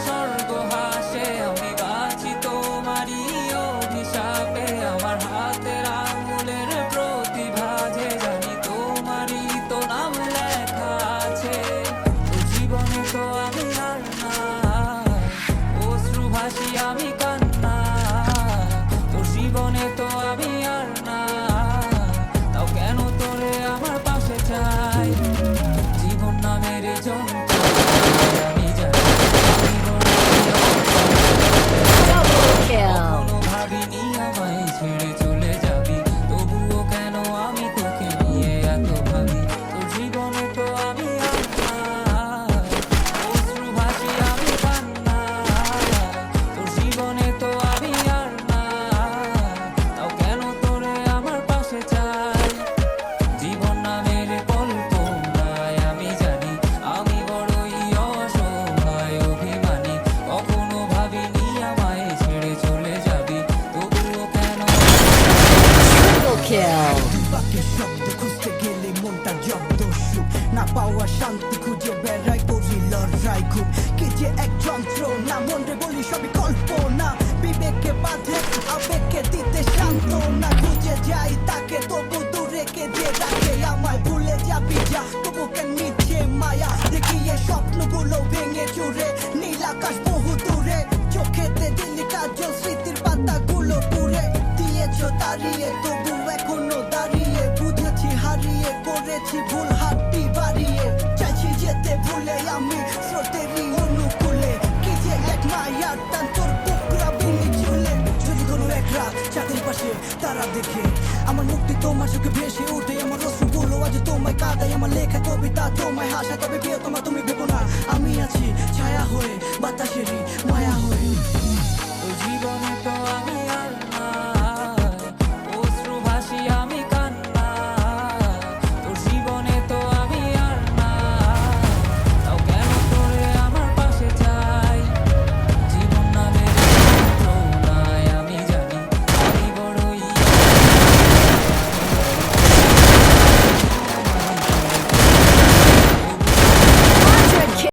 স্বর্গ হাসে। আমি বাঁচি তোমারই অভিশাপে, আমার হাতের আঙুলের প্রতিভা যে জানি তোমারই তো নাম লেখা আছে। তোর জীবনে তো আমি আর না, অশ্রু ভাসি আমি কান্না। তোর জীবনে তো আমি আর না, তাও কেন তোরে আমার পাশে চাই। জীবন নামের যন্ত্রণা আমি জানি, আমি Double kill. কখনো ভাবিনি আমায় ছেড়ে চলে যাবি, তবুও কেন আমি তোকে নিয়ে এত ভাবি। তোর জীবনে তো আমি আর না, অশ্রু ভাসি আমি কান্না। তোর জীবনে তো আমি আর না, তাও কেন তোরে আমার পাশে চাই। জীবন নামের কল্পনায় আমি জানি, আমি বড়ই অসহায় অভিমানী। কখনো ভাবিনি আমায় ছেড়ে চলে যাবি, তবুও কেন Triple kill. বাকি শব্দ খুঁজতে গেলে মনটা জব্দ সুখ না পাওয়া শান্তি খুঁজে বেড়াই করি লড়াই খুব কে যে এক যন্ত্র না মনে বলি সবই কল্পনা বিবেকে বাঁধে আবেগকে দিতে শান্ত না খুঁজে যাই তাকে তবু দূরে কে যে রাখে আমায় ভুলে যাবি যা তবু কেন নিচ্ছে মায়া দেখিয়ে স্বপ্নগুলো ভেঙে চুরে নীল আকাশ বহু দূরে চোখেতে দিলি কাজল স্মৃতির পাতাগুলো পুরে দিয়েছো তাড়িয়ে তবু এখনো দাঁড়িয়ে বুঝেছি হারিয়ে করেছি ভুল হাতটি বাড়িয়ে চাইছি যেতে ভুলে আমি স্রোতেরই অনুকূলে কি যে এক মায়ার টান তোর বুকরা ভেঙে চলে যদি কোনো এক রাত চাঁদের পাশে তারা দেখে আমার মুক্তি তোমার চোখে ভেসে ওঠে আমার অশ্রুগুলো আজ তোমায় কাঁদায় আমার লেখা কবিতা তোমায় হাসা তবে বিয়ে তোমার তুমি ভেবো না আমি আছি ছায়া হয়ে বাতাসেরই